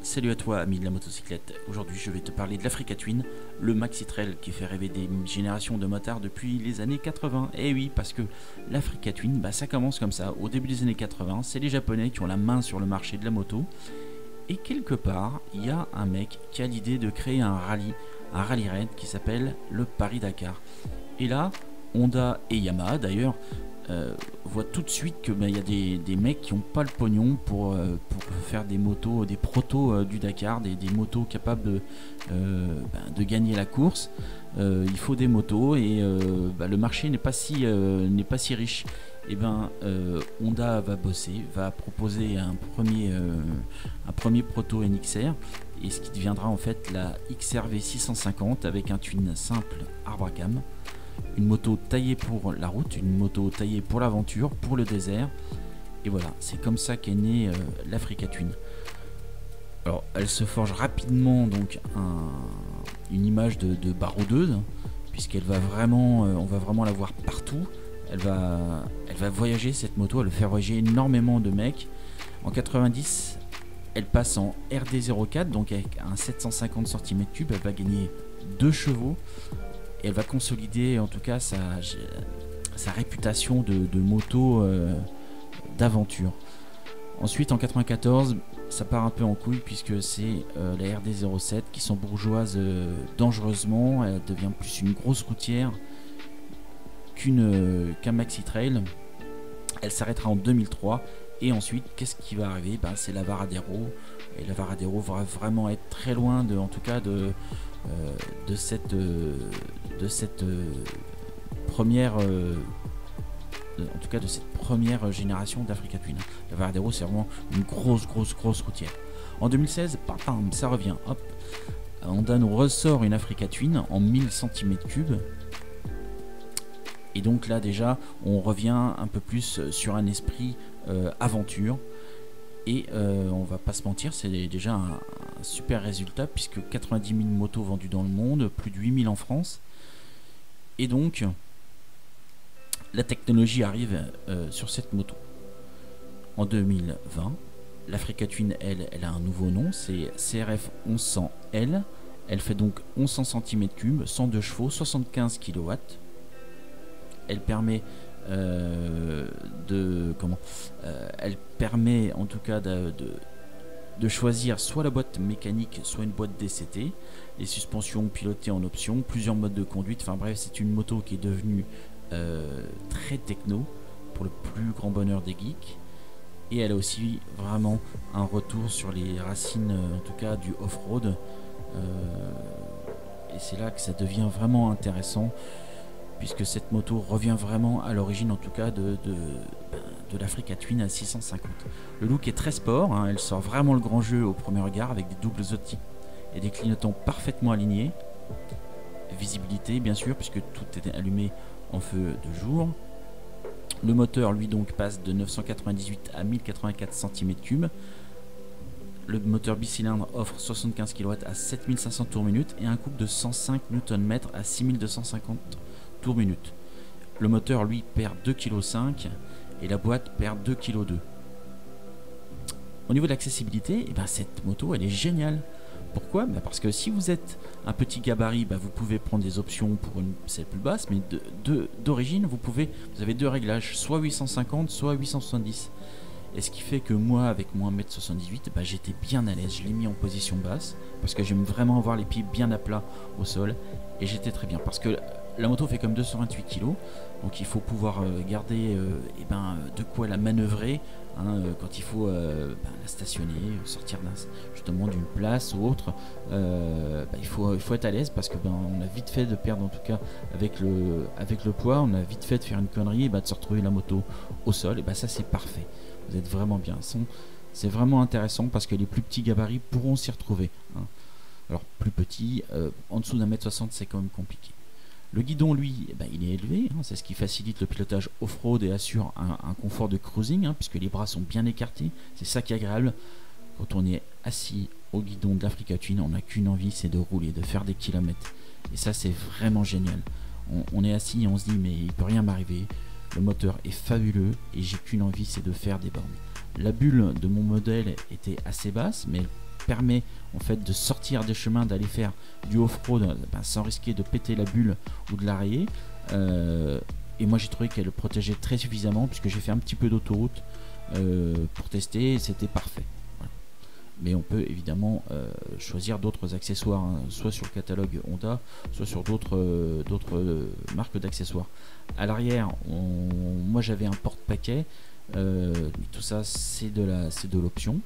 Salut à toi ami de la motocyclette, aujourd'hui je vais te parler de l'Africa Twin, le maxi trail qui fait rêver des générations de motards depuis les années 80. Et oui, parce que l'Africa Twin, ça commence comme ça, au début des années 80, c'est les Japonais qui ont la main sur le marché de la moto. Et quelque part, il y a un mec qui a l'idée de créer un rallye raid qui s'appelle le Paris-Dakar. Et là, Honda et Yamaha d'ailleurs voient tout de suite que y a des mecs qui n'ont pas le pognon pour faire des motos, des protos du Dakar, des motos capables de gagner la course. Il faut des motos et le marché n'est pas si riche. Et Honda va bosser, va proposer un premier proto NXR, et ce qui deviendra en fait la XRV 650 avec un twin simple arbre à cam. Une moto taillée pour la route, une moto taillée pour l'aventure, pour le désert. Et voilà, c'est comme ça qu'est née l'Africa Twin. Alors, elle se forge rapidement donc une image de baroudeuse, puisqu'elle va vraiment, on va vraiment la voir partout. Elle va voyager, cette moto, elle va faire voyager énormément de mecs. En 90, elle passe en RD04, donc avec un 750 cm3, elle va gagner 2 chevaux. Et elle va consolider en tout cas sa réputation de moto d'aventure. Ensuite en 94, ça part un peu en couille puisque c'est la RD07 qui s'embourgeoise dangereusement. Elle devient plus une grosse routière qu'un maxi trail. Elle s'arrêtera en 2003 et ensuite qu'est-ce qui va arriver? C'est la Varadero, et la Varadero va vraiment être très loin de cette première en tout cas de cette première génération d'Africa Twin. La Varadero, c'est vraiment une grosse routière. En 2016, ça revient, hop, Honda nous ressort une Africa Twin en 1000 cm3. Et donc là déjà on revient un peu plus sur un esprit aventure. Et on va pas se mentir, c'est déjà un super résultat puisque 90 000 motos vendues dans le monde, plus de 8 000 en France. Et donc la technologie arrive sur cette moto. En 2020, l'Africa Twin, elle a un nouveau nom, c'est CRF 1100L. Elle fait donc 1100 cm3, 102 chevaux, 75 kW. Elle permet elle permet en tout cas de choisir soit la boîte mécanique, soit une boîte DCT, les suspensions pilotées en option, plusieurs modes de conduite. Enfin bref, c'est une moto qui est devenue très techno pour le plus grand bonheur des geeks. Et elle a aussi vraiment un retour sur les racines, en tout cas du off-road. Et c'est là que ça devient vraiment intéressant, puisque cette moto revient vraiment à l'origine en tout cas de l'Africa Twin à 650. Le look est très sport, hein, elle sort vraiment le grand jeu au premier regard avec des doubles outils et des clignotants parfaitement alignés. Visibilité bien sûr puisque tout est allumé en feu de jour. Le moteur lui donc passe de 998 à 1084 cm3. Le moteur bicylindre offre 75 kW à 7500 tours minute et un couple de 105 Nm à 6250 tours minute. Le moteur lui perd 2,5 kg et la boîte perd 2,2 kg. Au niveau de l'accessibilité, cette moto elle est géniale. Pourquoi? Parce que si vous êtes un petit gabarit, vous pouvez prendre des options pour une selle plus basse, mais d'origine vous avez deux réglages, soit 850 soit 870. Et ce qui fait que moi avec mon 1m78 j'étais bien à l'aise. Je l'ai mis en position basse parce que j'aime vraiment avoir les pieds bien à plat au sol, et j'étais très bien parce que la moto fait comme 228 kg, donc il faut pouvoir garder de quoi la manœuvrer quand il faut la stationner, sortir justement d'une place ou autre. Il faut être à l'aise parce que on a vite fait de perdre, en tout cas avec le poids, on a vite fait de faire une connerie et de se retrouver la moto au sol. Et ça c'est parfait, vous êtes vraiment bien. C'est vraiment intéressant parce que les plus petits gabarits pourront s'y retrouver. Alors plus petit, en dessous d'1m60 c'est quand même compliqué. Le guidon, lui, il est élevé, c'est ce qui facilite le pilotage off-road et assure un confort de cruising, puisque les bras sont bien écartés. C'est ça qui est agréable. Quand on est assis au guidon de l'Africa Twin, on n'a qu'une envie, c'est de rouler, de faire des kilomètres. Et ça, c'est vraiment génial. On est assis et on se dit, mais il peut rien m'arriver. Le moteur est fabuleux et j'ai qu'une envie, c'est de faire des bornes. La bulle de mon modèle était assez basse, mais permet en fait de sortir des chemins, d'aller faire du off-road sans risquer de péter la bulle ou de la rayer. Et moi j'ai trouvé qu'elle le protégeait très suffisamment, puisque j'ai fait un petit peu d'autoroute pour tester, et c'était parfait. Voilà. Mais on peut évidemment choisir d'autres accessoires, hein, soit sur le catalogue Honda, soit sur d'autres marques d'accessoires. À l'arrière, moi j'avais un porte-paquet, tout ça c'est de l'option.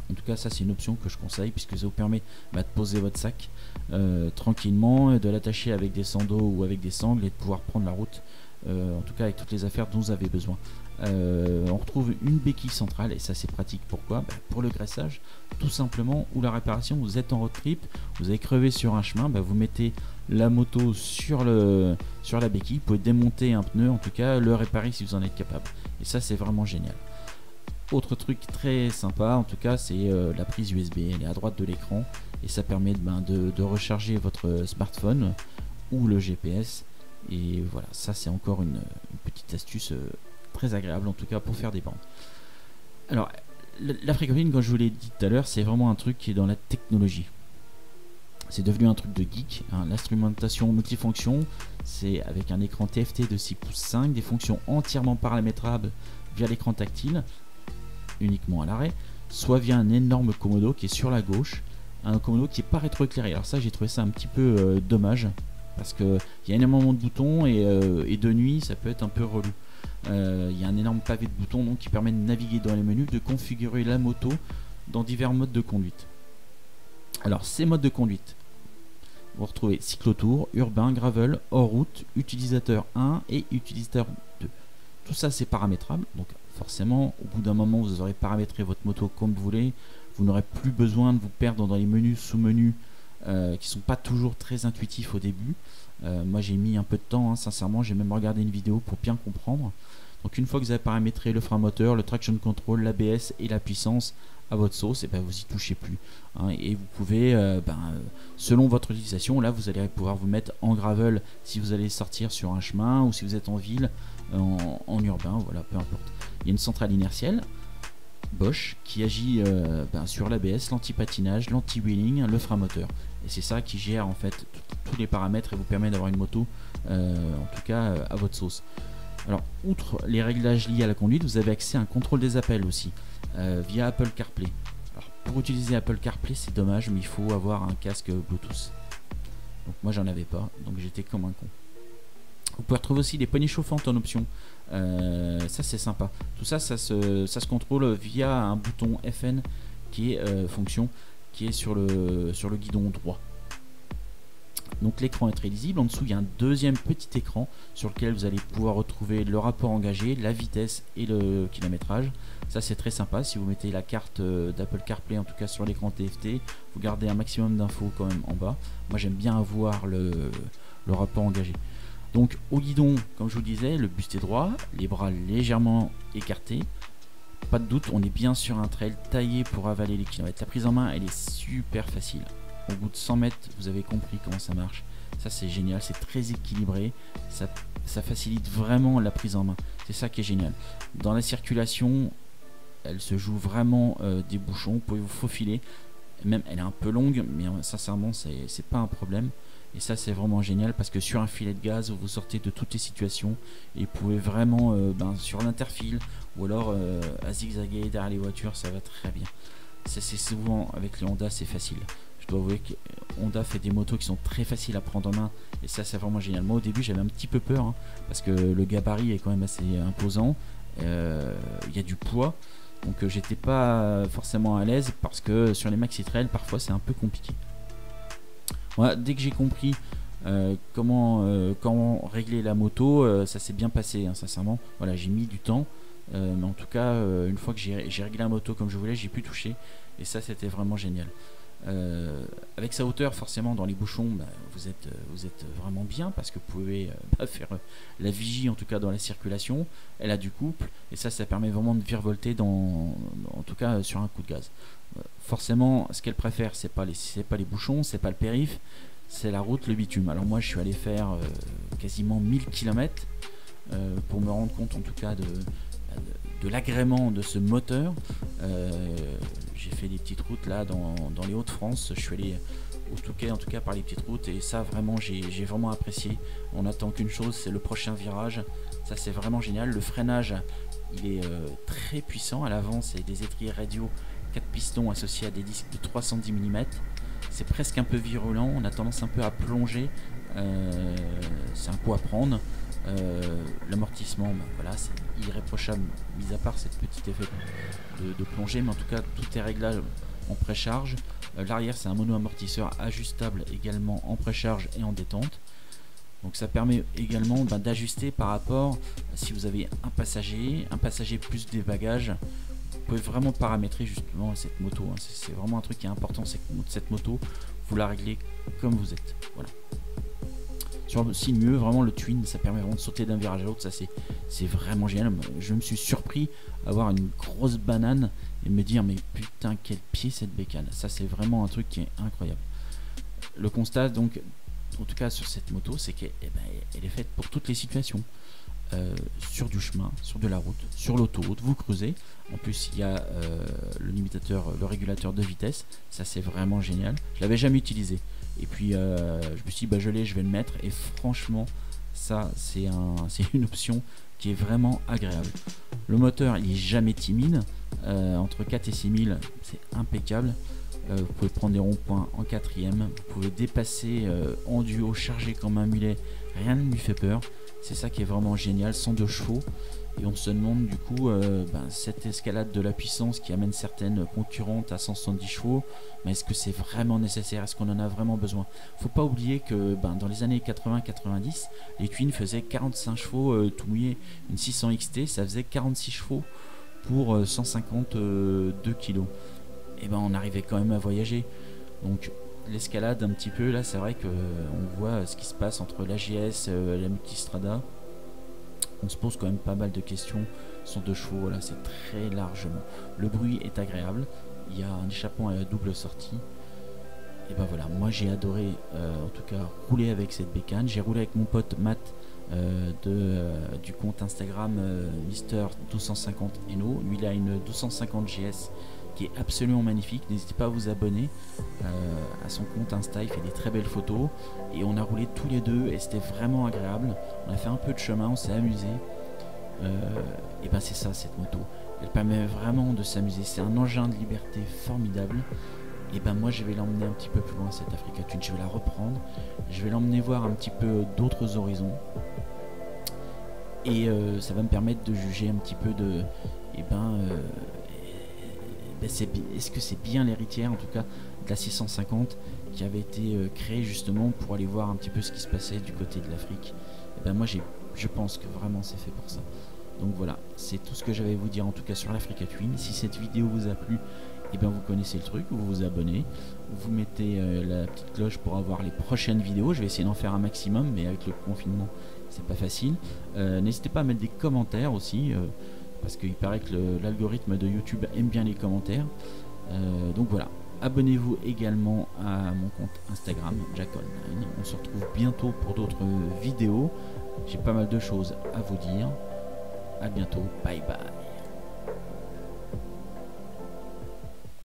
En tout cas, ça c'est une option que je conseille, puisque ça vous permet de poser votre sac tranquillement, de l'attacher avec des sandaux ou avec des sangles, et de pouvoir prendre la route, en tout cas avec toutes les affaires dont vous avez besoin. On retrouve une béquille centrale, et ça c'est pratique. Pourquoi? Pour le graissage, tout simplement, ou la réparation. Vous êtes en road trip, vous avez crevé sur un chemin, vous mettez la moto sur la béquille, vous pouvez démonter un pneu, en tout cas le réparer si vous en êtes capable, et ça c'est vraiment génial. Autre truc très sympa, en tout cas, c'est la prise USB. Elle est à droite de l'écran, et ça permet de recharger votre smartphone ou le GPS. Et voilà, ça c'est encore une petite astuce très agréable, en tout cas pour faire des bandes. Alors, l'Africa Twin, comme je vous l'ai dit tout à l'heure, c'est vraiment un truc qui est dans la technologie. C'est devenu un truc de geek, hein. L'instrumentation multifonction, c'est avec un écran TFT de 6 pouces 5, des fonctions entièrement paramétrables via l'écran tactile, uniquement à l'arrêt, soit via un énorme commodo qui est sur la gauche, un commodo qui n'est pas rétroéclairé. Alors ça, j'ai trouvé ça un petit peu dommage, parce qu'il y a énormément de boutons, et de nuit ça peut être un peu relou. Il y a un énorme pavé de boutons donc, qui permet de naviguer dans les menus, de configurer la moto dans divers modes de conduite. Alors ces modes de conduite, vous retrouvez cyclotour, urbain, gravel, hors route, utilisateur 1 et utilisateur 2. Tout ça c'est paramétrable, donc forcément au bout d'un moment vous aurez paramétré votre moto comme vous voulez. Vous n'aurez plus besoin de vous perdre dans les menus, sous-menus qui sont pas toujours très intuitifs au début. Moi j'ai mis un peu de temps, hein, sincèrement, j'ai même regardé une vidéo pour bien comprendre. Donc une fois que vous avez paramétré le frein moteur, le traction control, l'ABS et la puissance à votre sauce, et vous y touchez plus, hein, et vous pouvez selon votre utilisation, là vous allez pouvoir vous mettre en gravel si vous allez sortir sur un chemin, ou si vous êtes en ville, en urbain, voilà, peu importe. Il y a une centrale inertielle Bosch qui agit sur l'ABS, l'anti-patinage, l'anti-wheeling, le frein moteur, et c'est ça qui gère en fait tous les paramètres et vous permet d'avoir une moto en tout cas à votre sauce. Alors outre les réglages liés à la conduite, vous avez accès à un contrôle des appels aussi via Apple CarPlay. Alors, pour utiliser Apple CarPlay, c'est dommage, mais il faut avoir un casque Bluetooth. Donc moi j'en avais pas, donc j'étais comme un con. Vous pouvez retrouver aussi des poignées chauffantes en option. Ça c'est sympa. Tout ça, ça se contrôle via un bouton FN qui est fonction, qui est sur le guidon droit. Donc l'écran est très lisible. En dessous il y a un deuxième petit écran sur lequel vous allez pouvoir retrouver le rapport engagé, la vitesse et le kilométrage. Ça c'est très sympa. Si vous mettez la carte d'Apple CarPlay, en tout cas sur l'écran TFT, vous gardez un maximum d'infos quand même en bas. Moi j'aime bien avoir le rapport engagé. Donc au guidon, comme je vous disais, le buste est droit, les bras légèrement écartés. Pas de doute, on est bien sur un trail taillé pour avaler les kilomètres. La prise en main, elle est super facile. Au bout de 100 mètres, vous avez compris comment ça marche. Ça c'est génial, c'est très équilibré. Ça facilite vraiment la prise en main. C'est ça qui est génial. Dans la circulation, elle se joue vraiment des bouchons. Vous pouvez vous faufiler. Même elle est un peu longue, mais sincèrement, c'est pas un problème. Et ça c'est vraiment génial, parce que sur un filet de gaz vous sortez de toutes les situations et vous pouvez vraiment sur l'interfile ou alors à zigzaguer derrière les voitures, ça va très bien. C'est souvent avec les Honda c'est facile. Je dois avouer que Honda fait des motos qui sont très faciles à prendre en main, et ça c'est vraiment génial. Moi au début j'avais un petit peu peur, hein, parce que le gabarit est quand même assez imposant, il y a du poids, donc j'étais pas forcément à l'aise, parce que sur les maxi trail parfois c'est un peu compliqué. Voilà, dès que j'ai compris comment régler la moto, ça s'est bien passé, hein, sincèrement. Voilà, j'ai mis du temps, mais en tout cas, une fois que j'ai réglé la moto comme je voulais, j'ai pu toucher, et ça c'était vraiment génial. Avec sa hauteur, forcément dans les bouchons, vous êtes vraiment bien, parce que vous pouvez faire la vigie, en tout cas dans la circulation. Elle a du couple, et ça permet vraiment de virevolter en tout cas sur un coup de gaz. Forcément, ce qu'elle préfère, c'est pas les bouchons, c'est pas le périph', c'est la route, le bitume. Alors moi je suis allé faire quasiment 1000 km pour me rendre compte en tout cas de l'agrément de ce moteur. J'ai fait des petites routes là dans les Hauts-de-France, je suis allé au Touquet en tout cas par les petites routes, et ça vraiment j'ai vraiment apprécié. On attend qu'une chose, c'est le prochain virage, ça c'est vraiment génial. Le freinage il est très puissant, à l'avant c'est des étriers radio 4 pistons associés à des disques de 310 mm. C'est presque un peu virulent, on a tendance un peu à plonger, c'est un coup à prendre. L'amortissement, voilà, c'est irréprochable, mis à part cette petite effet de plongée, mais en tout cas tout est réglable en précharge. L'arrière c'est un mono amortisseur ajustable également en précharge et en détente. Donc ça permet également d'ajuster par rapport, si vous avez un passager plus des bagages. Vous pouvez vraiment paramétrer justement cette moto, hein. C'est vraiment un truc qui est important, c'est que cette moto, vous la réglez comme vous êtes. Voilà. Si mieux, vraiment le twin, ça permet vraiment de sauter d'un virage à l'autre, ça c'est vraiment génial. Je me suis surpris à avoir une grosse banane et me dire mais putain quel pied cette bécane. Ça c'est vraiment un truc qui est incroyable. Le constat donc, en tout cas sur cette moto, c'est qu'elle est faite pour toutes les situations. Sur du chemin, sur de la route, sur l'autoroute, vous creusez. En plus il y a le limitateur, le régulateur de vitesse, ça c'est vraiment génial. Je l'avais jamais utilisé et puis je me suis dit je vais le mettre, et franchement ça c'est une option qui est vraiment agréable. Le moteur il est jamais timide, entre 4 et 6000 c'est impeccable. Vous pouvez prendre des ronds-points en quatrième, vous pouvez dépasser en duo, charger comme un mulet, rien ne lui fait peur. C'est ça qui est vraiment génial, 102 chevaux. Et on se demande du coup, cette escalade de la puissance qui amène certaines concurrentes à 170 chevaux, mais est-ce que c'est vraiment nécessaire? Est-ce qu'on en a vraiment besoin? Faut pas oublier que dans les années 80-90, les Twin faisaient 45 chevaux tout mouillé. Une 600 XT, ça faisait 46 chevaux pour 152 kg. Et on arrivait quand même à voyager. Donc l'escalade un petit peu là, c'est vrai que on voit ce qui se passe entre l'AGS, la Multistrada. On se pose quand même pas mal de questions. 102 chevaux, voilà, c'est très largement. Le bruit est agréable. Il y a un échappement à double sortie. Et voilà, moi j'ai adoré en tout cas rouler avec cette bécane. J'ai roulé avec mon pote Matt du compte Instagram Mister1250 Eno. Lui il a une 1250 GS qui est absolument magnifique. N'hésitez pas à vous abonner à son compte Insta, il fait des très belles photos, et on a roulé tous les deux et c'était vraiment agréable. On a fait un peu de chemin, on s'est amusé, et c'est ça cette moto, elle permet vraiment de s'amuser, c'est un engin de liberté formidable. Et moi je vais l'emmener un petit peu plus loin cette Africa Twin, je vais la reprendre, je vais l'emmener voir un petit peu d'autres horizons, et ça va me permettre de juger un petit peu de est-ce que c'est bien l'héritière en tout cas de la 650 qui avait été créée justement pour aller voir un petit peu ce qui se passait du côté de l'Afrique. Moi je pense que vraiment c'est fait pour ça. Donc voilà, c'est tout ce que j'avais à vous dire en tout cas sur l'Africa Twin. Si cette vidéo vous a plu, vous connaissez le truc, vous vous abonnez, vous mettez la petite cloche pour avoir les prochaines vidéos. Je vais essayer d'en faire un maximum, mais avec le confinement c'est pas facile. N'hésitez pas à mettre des commentaires aussi, parce qu'il paraît que l'algorithme de YouTube aime bien les commentaires. Donc voilà, abonnez-vous également à mon compte Instagram JackOnline. On se retrouve bientôt pour d'autres vidéos. J'ai pas mal de choses à vous dire. À bientôt, bye bye.